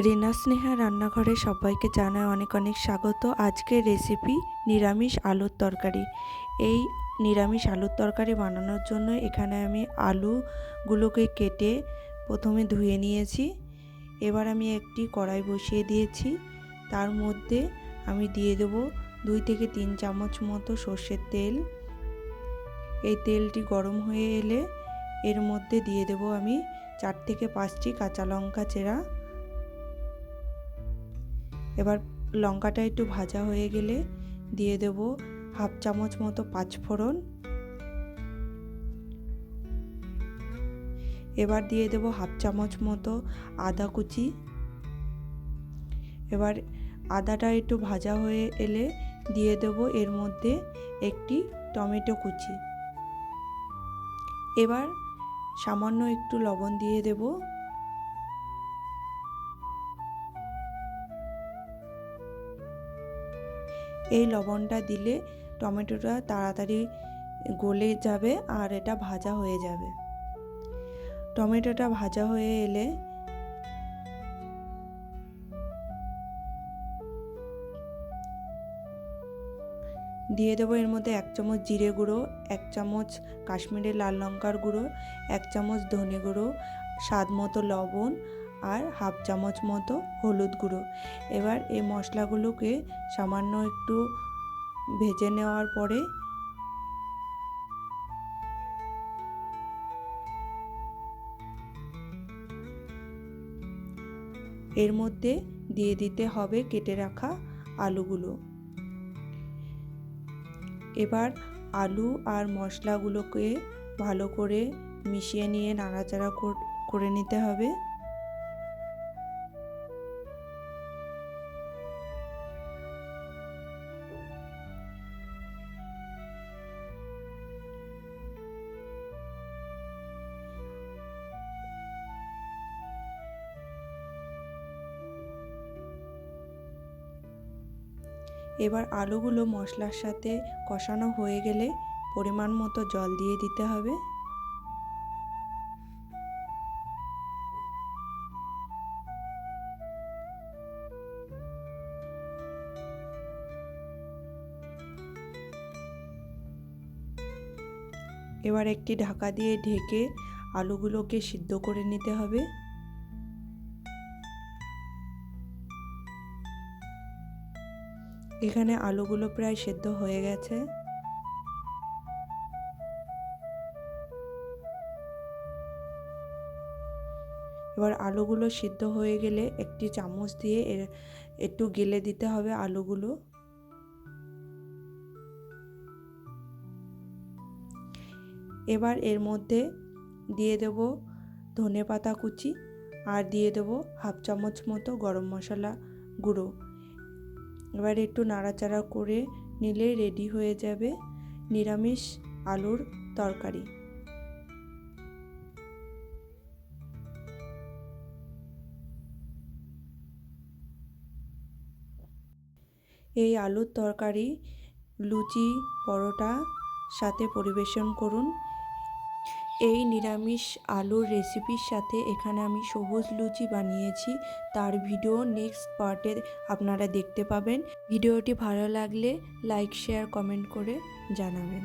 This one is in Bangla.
রিনা স্নেহা রান্নাঘরে সবাইকে জানায় অনেক অনেক স্বাগত। আজকের রেসিপি নিরামিষ আলুর তরকারি। এই নিরামিষ আলুর তরকারি বানানোর জন্য এখানে আমি আলুগুলোকে কেটে প্রথমে ধুয়ে নিয়েছি। এবার আমি একটি কড়াই বসিয়ে দিয়েছি। তার মধ্যে আমি দিয়ে দেব 2 থেকে 3 চামচ মতো সর্ষের তেল। এই তেলটি গরম হয়ে এলে এর মধ্যে দিয়ে দেব আমি 4 থেকে 5টি কাঁচা লঙ্কা চেরা। এবার লঙ্কাটা একটু ভাজা হয়ে গেলে দিয়ে দেব হাফ চামচ মতো পাঁচফোড়ন। এবার দিয়ে দেব হাফ চামচ মতো আদা কুচি। এবার আদাটা একটু ভাজা হয়ে এলে দিয়ে দেব এর মধ্যে একটি টমেটো কুচি। এবার সামান্য একটু লবণ দিয়ে দেব। এই লবণটা দিলে টমেটোটা তাড়াতাড়ি গলে যাবে আর এটা ভাজা হয়ে যাবে। টমেটোটা ভাজা হয়ে এলে দিয়ে দেবো এর মধ্যে 1 চামচ জিরে গুঁড়ো, 1 চামচ কাশ্মীরি লাল লঙ্কার গুঁড়ো, 1 চামচ ধনে গুঁড়ো, স্বাদ মতো লবণ আর হাফ চামচ মতো হলুদ গুঁড়ো। এবার এই মশলাগুলোকে সামান্য একটু ভেজে নেওয়ার পরে এর মধ্যে দিয়ে দিতে হবে কেটে রাখা আলুগুলো। এবার আলু আর মশলাগুলোকে ভালো করে মিশিয়ে নিয়ে নাড়াচাড়া করে নিতে হবে। এবার আলুগুলো মশলার সাথে কষানো হয়ে গেলে পরিমাণ মতো জল দিয়ে দিতে হবে। এবার একটি ঢাকা দিয়ে ঢেকে আলুগুলোকে সিদ্ধ করে নিতে হবে। এখানে আলুগুলো প্রায় সিদ্ধ হয়ে গেছে। এবার আলুগুলো সিদ্ধ হয়ে গেলে একটি চামচ দিয়ে একটু গেলে দিতে হবে আলুগুলো। এবার এর মধ্যে দিয়ে দেব ধনেপাতা কুচি আর দিয়ে দেব হাফ চামচ মতো গরম মশলা গুঁড়ো। এবার একটু নাড়াচাড়া করে নিলে রেডি হয়ে যাবে নিরামিষ আলুর তরকারি। এই আলুর তরকারি লুচি পরোটা সাথে পরিবেশন করুন। এই নিরামিষ আলুর রেসিপির সাথে এখানে আমি সবুজ লুচি বানিয়েছি, তার ভিডিও নেক্সট পার্টে আপনারা দেখতে পাবেন। ভিডিওটি ভালো লাগলে লাইক শেয়ার কমেন্ট করে জানাবেন।